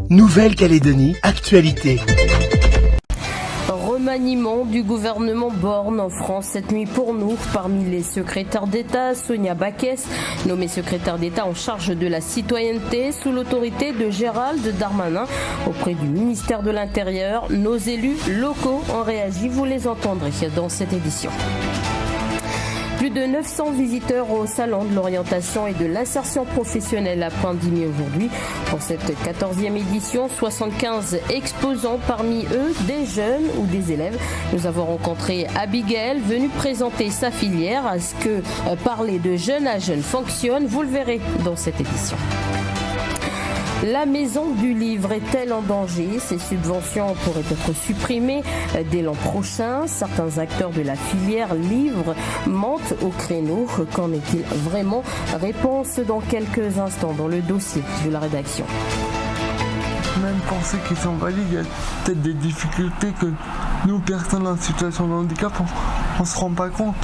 Nouvelle-Calédonie, actualité. Remaniement du gouvernement Borne en France cette nuit pour nous. Parmi les secrétaires d'État, Sonia Backès, nommée secrétaire d'État en charge de la citoyenneté sous l'autorité de Gérald Darmanin auprès du ministère de l'Intérieur. Nos élus locaux ont réagi, vous les entendrez dans cette édition. Plus de 900 visiteurs au salon de l'orientation et de l'insertion professionnelle à Pandémie aujourd'hui. Pour cette 14e édition, 75 exposants, parmi eux des jeunes ou des élèves. Nous avons rencontré Abigail, venue présenter sa filière. À ce que parler de jeune à jeune fonctionne, vous le verrez dans cette édition. La maison du livre est-elle en danger? Ces subventions pourraient être supprimées dès l'an prochain. Certains acteurs de la filière livre montent au créneau. Qu'en est-il vraiment? Réponse dans quelques instants dans le dossier de la rédaction. Même pour ceux qui sont valides, il y a peut-être des difficultés que nous, personnes en situation de handicap, on ne se rend pas compte.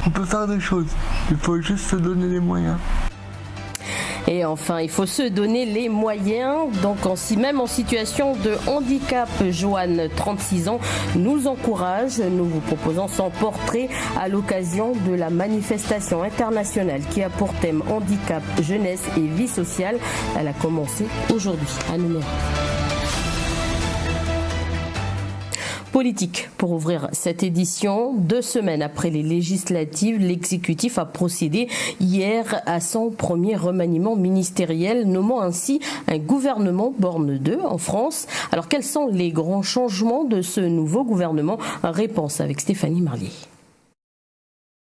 On peut faire des choses, il faut juste se donner les moyens. Et enfin, il faut se donner les moyens. Donc, même en situation de handicap, Joanne, 36 ans, nous encourage. Nous vous proposons son portrait à l'occasion de la manifestation internationale qui a pour thème handicap, jeunesse et vie sociale. Elle a commencé aujourd'hui à Nouméa. Politique pour ouvrir cette édition. 2 semaines après les législatives, l'exécutif a procédé hier à son premier remaniement ministériel, nommant ainsi un gouvernement Borne 2 en France. Alors quels sont les grands changements de ce nouveau gouvernement? Réponse avec Stéphanie Marlier.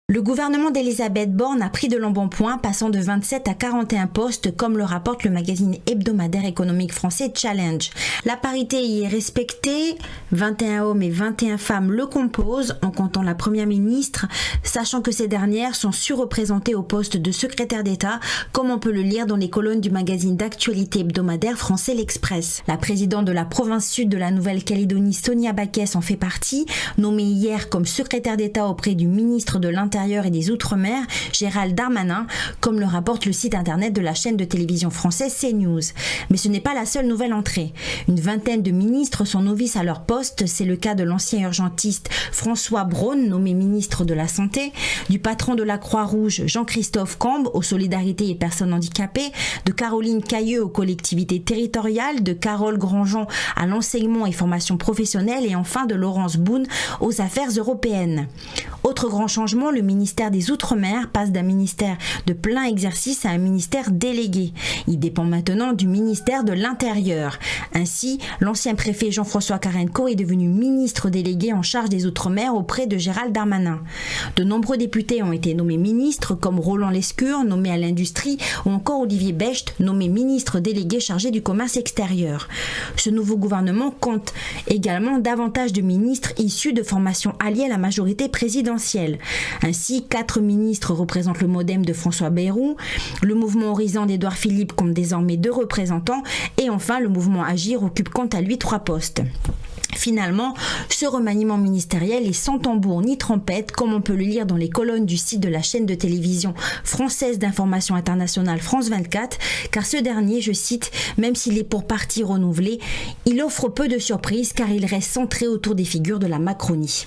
Le gouvernement d'Elisabeth Borne a pris de l'embonpoint, passant de 27 à 41 postes, comme le rapporte le magazine hebdomadaire économique français Challenge. La parité y est respectée, 21 hommes et 21 femmes le composent, en comptant la première ministre, sachant que ces dernières sont surreprésentées au poste de secrétaire d'État, comme on peut le lire dans les colonnes du magazine d'actualité hebdomadaire français L'Express. La présidente de la province sud de la Nouvelle-Calédonie, Sonia Backès, en fait partie, nommée hier comme secrétaire d'État auprès du ministre de l'Intérieur et des Outre-mer, Gérald Darmanin, comme le rapporte le site internet de la chaîne de télévision française CNews. Mais ce n'est pas la seule nouvelle entrée. Une vingtaine de ministres sont novices à leur poste. C'est le cas de l'ancien urgentiste François Braun, nommé ministre de la Santé, du patron de la Croix-Rouge Jean-Christophe Cambe aux solidarités et personnes handicapées, de Caroline Cailleux aux collectivités territoriales, de Carole Grandjean à l'enseignement et formation professionnelle et enfin de Laurence Boone aux affaires européennes. Autre grand changement, le ministère des Outre-mer passe d'un ministère de plein exercice à un ministère délégué. Il dépend maintenant du ministère de l'Intérieur. Ainsi, l'ancien préfet Jean-François Carenco est devenu ministre délégué en charge des Outre-mer auprès de Gérald Darmanin. De nombreux députés ont été nommés ministres, comme Roland Lescure, nommé à l'industrie, ou encore Olivier Becht, nommé ministre délégué chargé du commerce extérieur. Ce nouveau gouvernement compte également davantage de ministres issus de formations alliées à la majorité présidentielle. Ainsi, 4 ministres représentent le MoDem de François Bayrou, le mouvement Horizon d'Édouard Philippe compte désormais 2 représentants et enfin le mouvement Agir occupe quant à lui 3 postes. Finalement, ce remaniement ministériel est sans tambour ni trompette, comme on peut le lire dans les colonnes du site de la chaîne de télévision française d'information internationale France 24, car ce dernier, je cite, même s'il est pour partie renouvelé, il offre peu de surprises car il reste centré autour des figures de la Macronie.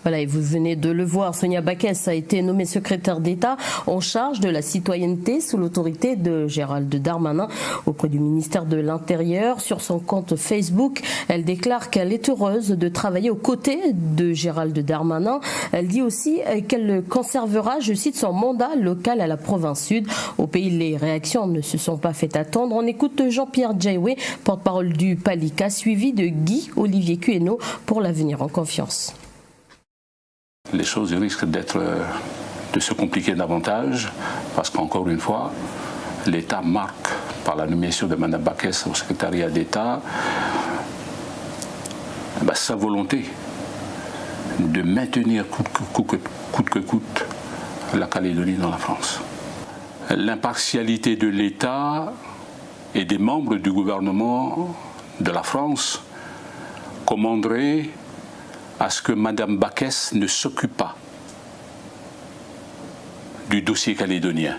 Voilà, et vous venez de le voir, Sonia Backès a été nommée secrétaire d'État en charge de la citoyenneté sous l'autorité de Gérald Darmanin auprès du ministère de l'Intérieur. Sur son compte Facebook, elle déclare qu'elle est heureuse de travailler aux côtés de Gérald Darmanin. Elle dit aussi qu'elle conservera, je cite, son mandat local à la province sud. Au pays, les réactions ne se sont pas fait attendre. On écoute Jean-Pierre Djaïwe, porte-parole du PALICA, suivi de Guy-Olivier Cueno pour l'avenir en confiance. Les choses risquent de se compliquer davantage parce qu'encore une fois, l'État marque par la nomination de Mme Backès au secrétariat d'État sa volonté de maintenir coûte que coûte la Calédonie dans la France. L'impartialité de l'État et des membres du gouvernement de la France commanderait à ce que Mme Backès ne s'occupe pas du dossier calédonien.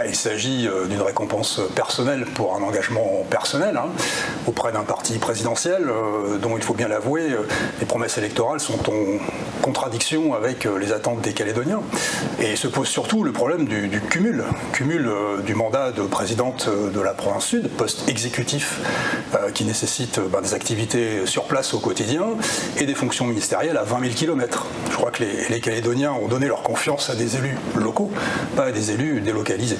Il s'agit d'une récompense personnelle pour un engagement personnel auprès d'un parti présidentiel dont, il faut bien l'avouer, les promesses électorales sont en contradiction avec les attentes des Calédoniens. Et se pose surtout le problème du cumul du mandat de présidente de la province sud, poste exécutif qui nécessite des activités sur place au quotidien et des fonctions ministérielles à 20 000 km. Je crois que les Calédoniens ont donné leur confiance à des élus locaux, pas à des élus délocalisés.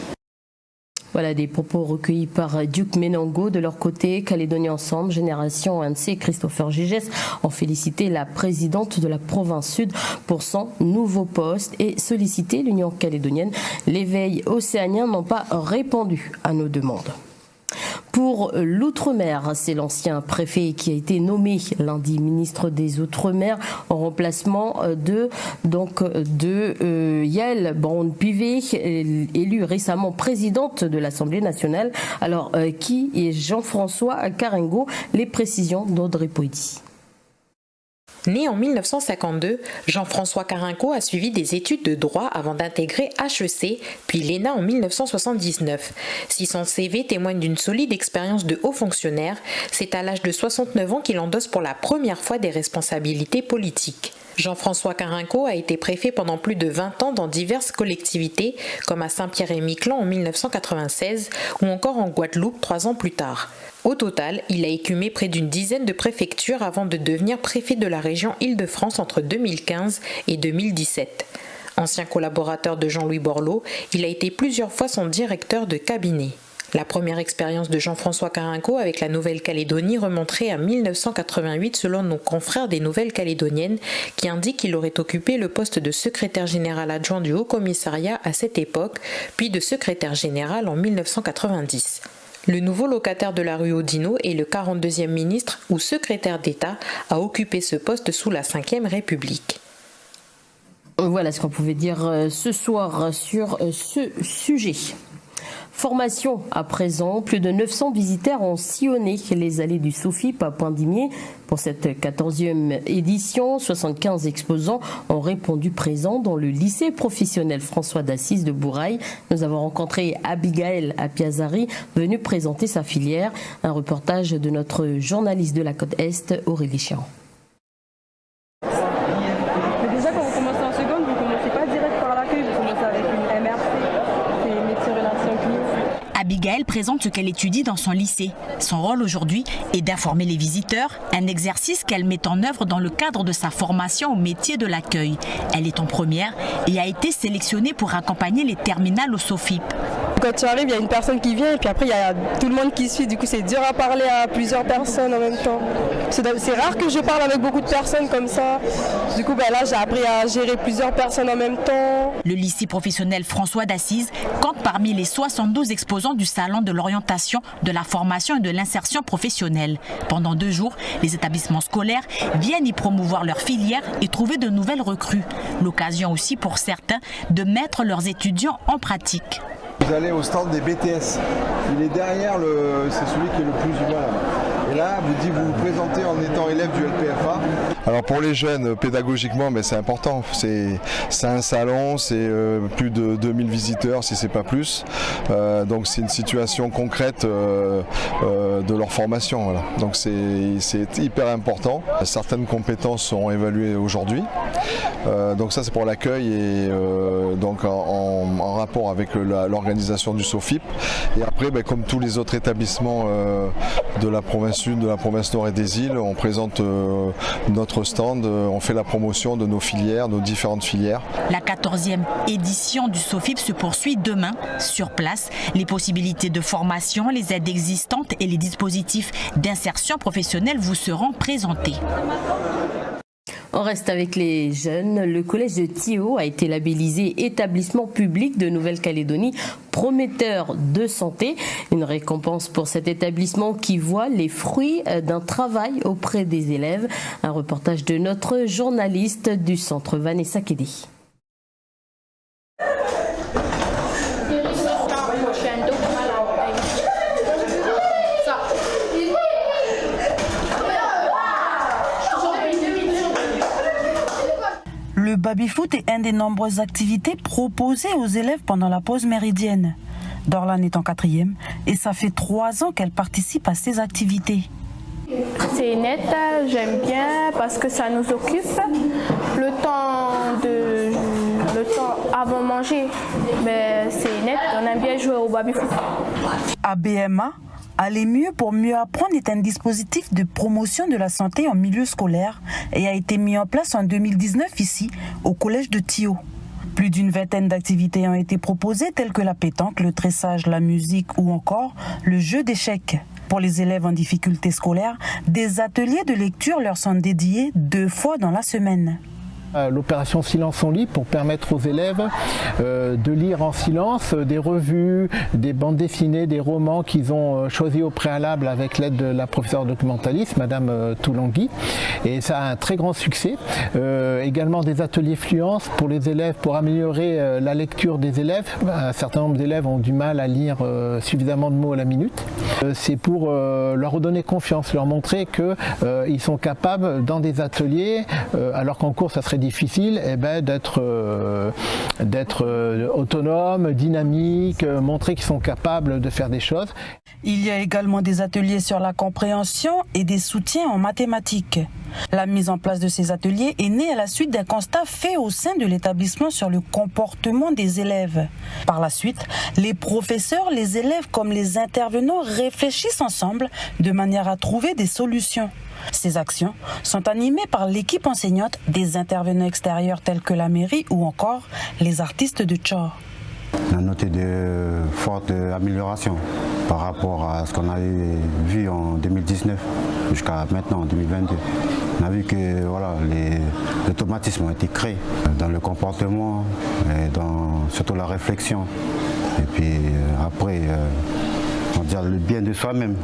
Voilà des propos recueillis par Duc Menango. De leur côté, Calédonie Ensemble, Génération ANC et Christopher Gégès ont félicité la présidente de la province sud pour son nouveau poste et sollicité l'Union calédonienne. Les veilles océaniens n'ont pas répondu à nos demandes. Pour l'Outre-mer, c'est l'ancien préfet qui a été nommé lundi ministre des Outre-mer en remplacement de Yael Braun-Pivet, élue récemment présidente de l'Assemblée nationale. Alors, qui est Jean-François Carengo? Les précisions d'Audrey Poiti. Né en 1952, Jean-François Carengo a suivi des études de droit avant d'intégrer HEC, puis l'ENA en 1979. Si son CV témoigne d'une solide expérience de haut fonctionnaire, c'est à l'âge de 69 ans qu'il endosse pour la première fois des responsabilités politiques. Jean-François Carengo a été préfet pendant plus de 20 ans dans diverses collectivités, comme à Saint-Pierre-et-Miquelon en 1996 ou encore en Guadeloupe 3 ans plus tard. Au total, il a écumé près d'une dizaine de préfectures avant de devenir préfet de la région Île-de-France entre 2015 et 2017. Ancien collaborateur de Jean-Louis Borloo, il a été plusieurs fois son directeur de cabinet. La première expérience de Jean-François Carengo avec la Nouvelle-Calédonie remonterait à 1988 selon nos confrères des Nouvelles Calédoniennes qui indiquent qu'il aurait occupé le poste de secrétaire général adjoint du Haut-Commissariat à cette époque, puis de secrétaire général en 1990. Le nouveau locataire de la rue Oudinot est le 42e ministre ou secrétaire d'État à occuper ce poste sous la Ve République. Voilà ce qu'on pouvait dire ce soir sur ce sujet. Formation à présent, plus de 900 visiteurs ont sillonné les allées du Sofip à Poindimier. Pour cette 14e édition, 75 exposants ont répondu présents dans le lycée professionnel François d'Assise de Bourail. Nous avons rencontré Abigail Apiazari, venue présenter sa filière. Un reportage de notre journaliste de la côte Est, Aurélie Chian. Déjà, quand vous commencez en seconde, vous ne commencez pas direct par l'accueil, vous commencez avec une MRC, c'est métier relations clients. Abigail présente ce qu'elle étudie dans son lycée. Son rôle aujourd'hui est d'informer les visiteurs, un exercice qu'elle met en œuvre dans le cadre de sa formation au métier de l'accueil. Elle est en première et a été sélectionnée pour accompagner les terminales au Sofip. Quand tu arrives, il y a une personne qui vient et puis après il y a tout le monde qui suit. Du coup, c'est dur à parler à plusieurs personnes en même temps. C'est rare que je parle avec beaucoup de personnes comme ça. Du coup, là, j'ai appris à gérer plusieurs personnes en même temps. Le lycée professionnel François d'Assise compte parmi les 72 exposants du salon de l'orientation, de la formation et de l'insertion professionnelle. Pendant 2 jours, les établissements scolaires viennent y promouvoir leur filière et trouver de nouvelles recrues. L'occasion aussi pour certains de mettre leurs étudiants en pratique. Vous allez au stand des BTS. Il est derrière, c'est celui qui est le plus humain là-bas. Et là, vous vous présentez en étant élève du LPFA. Alors pour les jeunes, pédagogiquement, c'est important. C'est un salon, c'est plus de 2000 visiteurs si c'est pas plus. Donc c'est une situation concrète de leur formation. Voilà. Donc c'est hyper important. Certaines compétences sont évaluées aujourd'hui. Donc ça c'est pour l'accueil et donc en rapport avec l'organisation du Sofip. Et après, comme tous les autres établissements de la province sud, de la province nord et des îles, on présente notre stand, on fait la promotion de nos filières, nos différentes filières. La 14e édition du Sofip se poursuit demain. Sur place, les possibilités de formation, les aides existantes et les dispositifs d'insertion professionnelle vous seront présentés. On reste avec les jeunes. Le collège de Thio a été labellisé établissement public de Nouvelle-Calédonie prometteur de santé. Une récompense pour cet établissement qui voit les fruits d'un travail auprès des élèves. Un reportage de notre journaliste du centre Vanessa Kédé. Le baby-foot est une des nombreuses activités proposées aux élèves pendant la pause méridienne. Dorlan est en 4e et ça fait 3 ans qu'elle participe à ces activités. C'est net, j'aime bien parce que ça nous occupe. Le temps avant de manger, c'est net, on aime bien jouer au baby-foot. ABMA, Aller mieux pour mieux apprendre est un dispositif de promotion de la santé en milieu scolaire et a été mis en place en 2019 ici, au collège de Thio. Plus d'une vingtaine d'activités ont été proposées telles que la pétanque, le tressage, la musique ou encore le jeu d'échecs. Pour les élèves en difficulté scolaire, des ateliers de lecture leur sont dédiés 2 fois dans la semaine. L'opération Silence on lit pour permettre aux élèves de lire en silence des revues, des bandes dessinées, des romans qu'ils ont choisis au préalable avec l'aide de la professeure documentaliste, Madame Toulangui. Et ça a un très grand succès. Également des ateliers fluence pour les élèves, pour améliorer la lecture des élèves. Un certain nombre d'élèves ont du mal à lire suffisamment de mots à la minute. C'est pour leur redonner confiance, leur montrer qu'ils sont capables dans des ateliers, alors qu'en cours ça serait difficile, d'être autonome, dynamique, montrer qu'ils sont capables de faire des choses. Il y a également des ateliers sur la compréhension et des soutiens en mathématiques. La mise en place de ces ateliers est née à la suite d'un constat fait au sein de l'établissement sur le comportement des élèves. Par la suite, les professeurs, les élèves comme les intervenants réfléchissent ensemble de manière à trouver des solutions. Ces actions sont animées par l'équipe enseignante, des intervenants extérieurs tels que la mairie ou encore les artistes de Tchor. On a noté de fortes améliorations par rapport à ce qu'on avait vu en 2019 jusqu'à maintenant, en 2022. On a vu que les automatismes ont été créés dans le comportement, et dans surtout la réflexion. Et puis après, on va dire le bien de soi-même.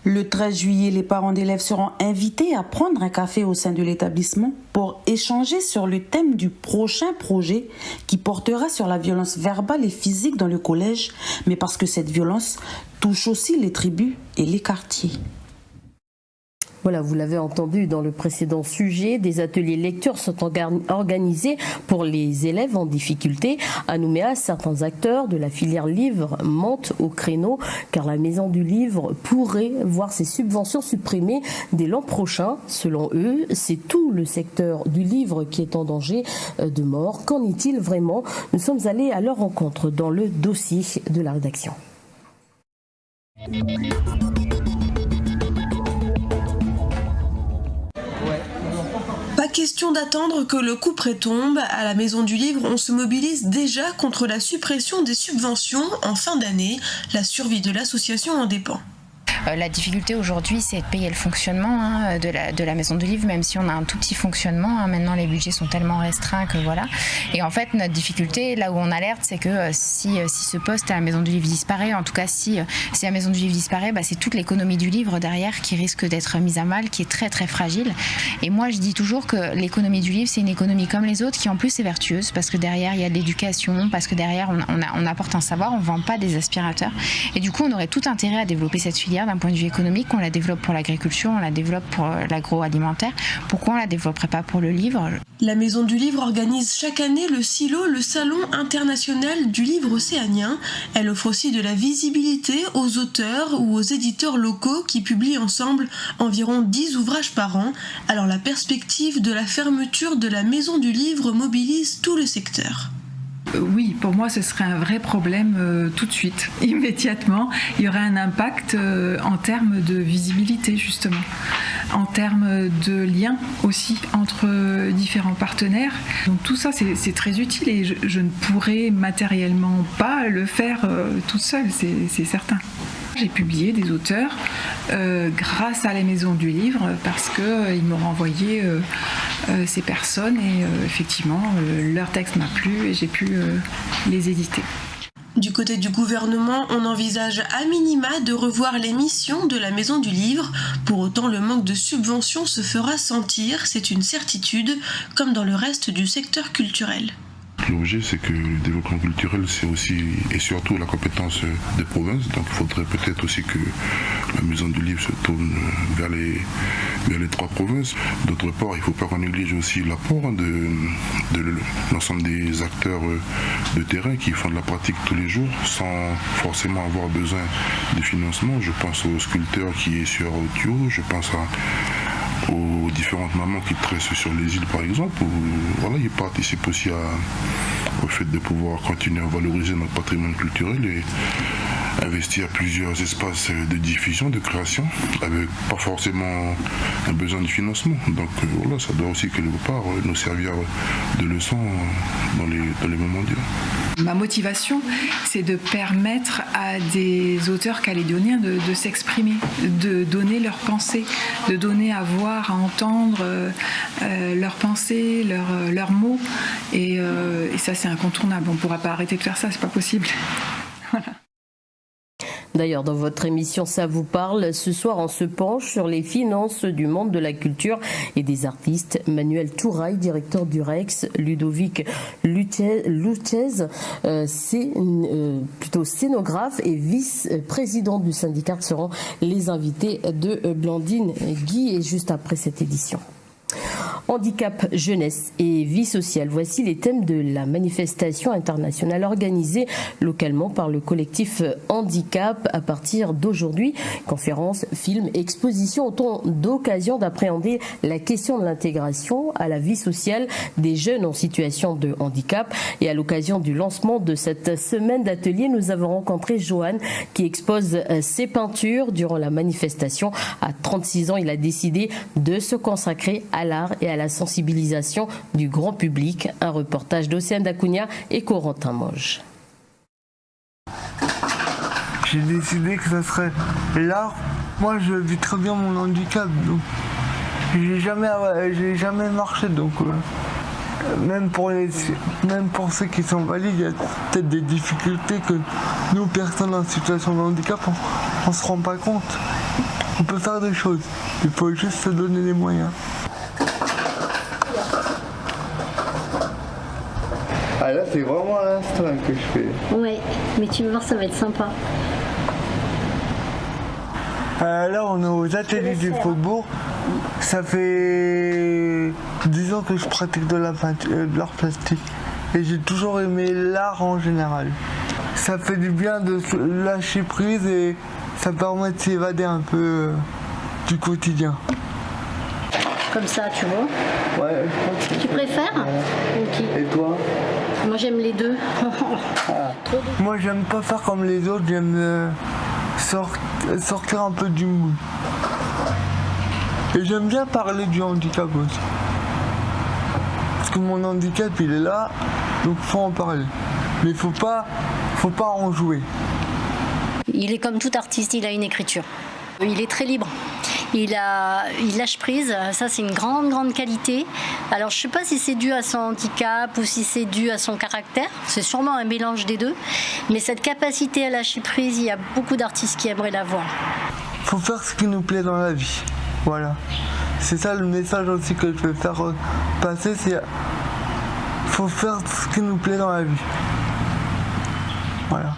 Le 13 juillet, les parents d'élèves seront invités à prendre un café au sein de l'établissement pour échanger sur le thème du prochain projet qui portera sur la violence verbale et physique dans le collège, mais parce que cette violence touche aussi les tribus et les quartiers. Voilà, vous l'avez entendu dans le précédent sujet, des ateliers lecture sont organisés pour les élèves en difficulté. À Nouméa, certains acteurs de la filière livre montent au créneau car la Maison du Livre pourrait voir ses subventions supprimées dès l'an prochain. Selon eux, c'est tout le secteur du livre qui est en danger de mort. Qu'en est-il vraiment? Nous sommes allés à leur rencontre dans le dossier de la rédaction. Pas question d'attendre que le couperet tombe. À la Maison du Livre, on se mobilise déjà contre la suppression des subventions en fin d'année. La survie de l'association en dépend. La difficulté aujourd'hui, c'est de payer le fonctionnement de la Maison du Livre, même si on a un tout petit fonctionnement. Maintenant, les budgets sont tellement restreints que voilà. Et en fait, notre difficulté, là où on alerte, c'est que si ce poste à la Maison du Livre disparaît, en tout cas si la Maison du Livre disparaît, c'est toute l'économie du livre derrière qui risque d'être mise à mal, qui est très très fragile. Et moi, je dis toujours que l'économie du livre, c'est une économie comme les autres, qui en plus est vertueuse, parce que derrière, il y a de l'éducation, parce que derrière, on apporte un savoir, on ne vend pas des aspirateurs. Et du coup, on aurait tout intérêt à développer cette filière d'un point de vue économique. On la développe pour l'agriculture, on la développe pour l'agroalimentaire. Pourquoi on la développerait pas pour le livre? La Maison du Livre organise chaque année le SILO, le Salon international du livre océanien. Elle offre aussi de la visibilité aux auteurs ou aux éditeurs locaux qui publient ensemble environ 10 ouvrages par an. Alors la perspective de la fermeture de la Maison du Livre mobilise tout le secteur. Oui, pour moi, ce serait un vrai problème tout de suite, immédiatement. Il y aurait un impact en termes de visibilité, justement, en termes de lien aussi entre différents partenaires. Donc tout ça, c'est très utile et je ne pourrais matériellement pas le faire toute seule, c'est certain. J'ai publié des auteurs grâce à la Maison du Livre parce qu'ils m'ont renvoyé ces personnes et effectivement leur texte m'a plu et j'ai pu les éditer. Du côté du gouvernement, on envisage à minima de revoir les missions de la Maison du Livre. Pour autant, le manque de subventions se fera sentir, c'est une certitude, comme dans le reste du secteur culturel. L'objet, c'est que le développement culturel, c'est aussi et surtout la compétence des provinces. Donc il faudrait peut-être aussi que la maison du livre se tourne vers les 3 provinces. D'autre part, il ne faut pas qu'on néglige aussi l'apport de l'ensemble des acteurs de terrain qui font de la pratique tous les jours sans forcément avoir besoin de financement. Je pense au sculpteur qui est sur Otio, je pense aux différentes mamans qui tressent sur les îles par exemple, où voilà, ils participent aussi au fait de pouvoir continuer à valoriser notre patrimoine culturel et investir plusieurs espaces de diffusion, de création, avec pas forcément un besoin de financement. Donc voilà, ça doit aussi quelque part nous servir de leçon dans les moments durs. Ma motivation, c'est de permettre à des auteurs calédoniens de s'exprimer, de donner leurs pensées, de donner à voir, à entendre leurs pensées, leurs mots. Et ça, c'est incontournable. On ne pourra pas arrêter de faire ça, c'est pas possible. Voilà. D'ailleurs, dans votre émission Ça vous parle, ce soir on se penche sur les finances du monde de la culture et des artistes. Manuel Touraille, directeur du REX, Ludovic Luchez, plutôt scénographe et vice-président du syndicat seront les invités de Blandine Guy et juste après cette édition. Handicap, jeunesse et vie sociale. Voici les thèmes de la manifestation internationale organisée localement par le collectif Handicap à partir d'aujourd'hui. Conférences, films, expositions, autant d'occasions d'appréhender la question de l'intégration à la vie sociale des jeunes en situation de handicap. Et à l'occasion du lancement de cette semaine d'atelier, nous avons rencontré Johan qui expose ses peintures durant la manifestation. À 36 ans, il a décidé de se consacrer à l'art et à la sensibilisation du grand public. Un reportage d'Océane Dacunha et Corentin Moge. J'ai décidé que ça serait l'art. Moi, je vis très bien mon handicap, donc j'ai jamais marché, donc même pour ceux qui sont valides, il y a peut-être des difficultés que nous, personnes en situation de handicap, on se rend pas compte. On peut faire des choses, il faut juste se donner les moyens. Ah là, c'est vraiment à l'instant que je fais. Ouais, mais tu vas voir, ça va être sympa. Là, on est aux ateliers du Faubourg. Ça fait 10 ans que je pratique de l'art plastique. Et j'ai toujours aimé l'art en général. Ça fait du bien de lâcher prise et ça permet de s'évader un peu du quotidien. Comme ça, tu vois. Ouais, je pense que tu préfères Ok. Et toi? Moi, j'aime les deux. Moi, j'aime pas faire comme les autres, j'aime sortir un peu du moule. Et j'aime bien parler du handicap aussi. Parce que mon handicap, il est là, donc faut en parler. Mais faut pas en jouer. Il est comme tout artiste, il a une écriture. Il est très libre. Il lâche prise, ça c'est une grande qualité. Alors je ne sais pas si c'est dû à son handicap ou si c'est dû à son caractère, c'est sûrement un mélange des deux. Mais cette capacité à lâcher prise, il y a beaucoup d'artistes qui aimeraient l'avoir. Il faut faire ce qui nous plaît dans la vie, voilà. C'est ça le message aussi que je veux faire passer, c'est faut faire ce qui nous plaît dans la vie. Voilà.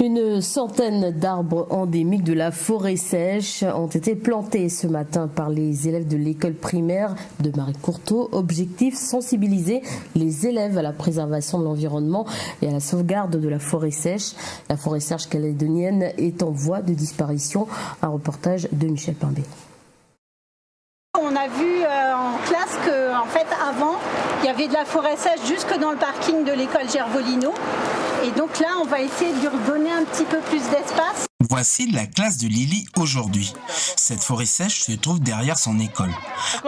Une centaine d'arbres endémiques de la forêt sèche ont été plantés ce matin par les élèves de l'école primaire de Marie-Courteau. Objectif, sensibiliser les élèves à la préservation de l'environnement et à la sauvegarde de la forêt sèche. La forêt sèche calédonienne est en voie de disparition. Un reportage de Michel Pimbé. On a vu en classe qu'en fait avant, il y avait de la forêt sèche jusque dans le parking de l'école Gervolino. Et donc là, on va essayer de lui redonner un petit peu plus d'espace. Voici la classe de Lily aujourd'hui. Cette forêt sèche se trouve derrière son école.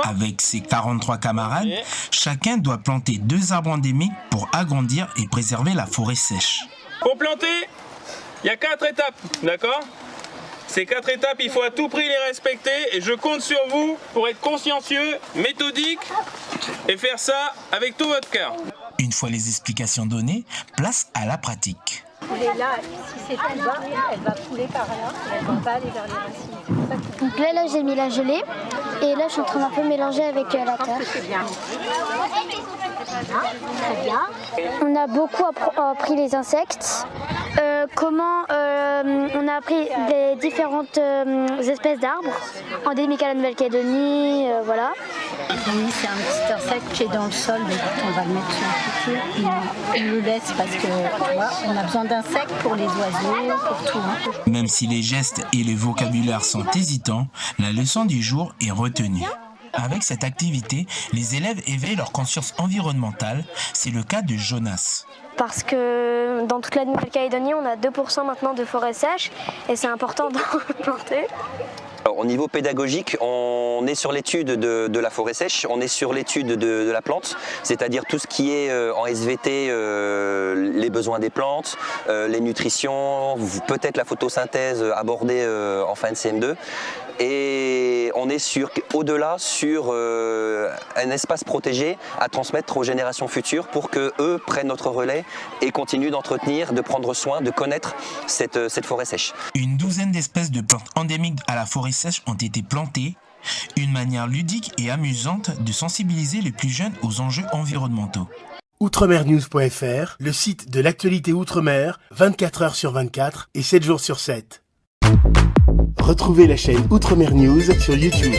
Avec ses 43 camarades, chacun doit planter 2 arbres endémiques pour agrandir et préserver la forêt sèche. Pour planter, il y a 4 étapes, d'accord ? Ces 4 étapes, il faut à tout prix les respecter et je compte sur vous pour être consciencieux, méthodique et faire ça avec tout votre cœur. Une fois les explications données, place à la pratique. Et là, si c'est tout bas, elle va couler par là et elle va pas aller vers les racines. Donc là j'ai mis la gelée et là je suis en train d'un peu mélanger avec la terre. C'est bien. Très bien. On a beaucoup appris les insectes, comment a appris les différentes espèces d'arbres, endémiques à la Nouvelle-Calédonie, voilà. Oui, c'est un petit insecte qui est dans le sol, donc on va le mettre sur la culture. On le laisse parce que tu vois, on a besoin d'insectes pour les oiseaux, pour tout. Hein. Même si les gestes et le vocabulaire sont hésitants, la leçon du jour est retenue. Avec cette activité, les élèves éveillent leur conscience environnementale. C'est le cas de Jonas. Parce que dans toute la Nouvelle-Calédonie, on a 2% maintenant de forêts sèches et c'est important d'en planter. Au niveau pédagogique, on est sur l'étude de la forêt sèche, on est sur l'étude de la plante, c'est-à-dire tout ce qui est en SVT, les besoins des plantes, les nutritions, peut-être la photosynthèse abordée en fin de CM2. Et on est au-delà sur un espace protégé à transmettre aux générations futures pour qu'eux prennent notre relais et continuent d'entretenir, de prendre soin, de connaître cette forêt sèche. Une douzaine d'espèces de plantes endémiques à la forêt sèche ont été plantées. Une manière ludique et amusante de sensibiliser les plus jeunes aux enjeux environnementaux. Outremernews.fr, le site de l'actualité Outre-mer, 24 heures sur 24 et 7 jours sur 7. Retrouvez la chaîne Outremer News sur YouTube.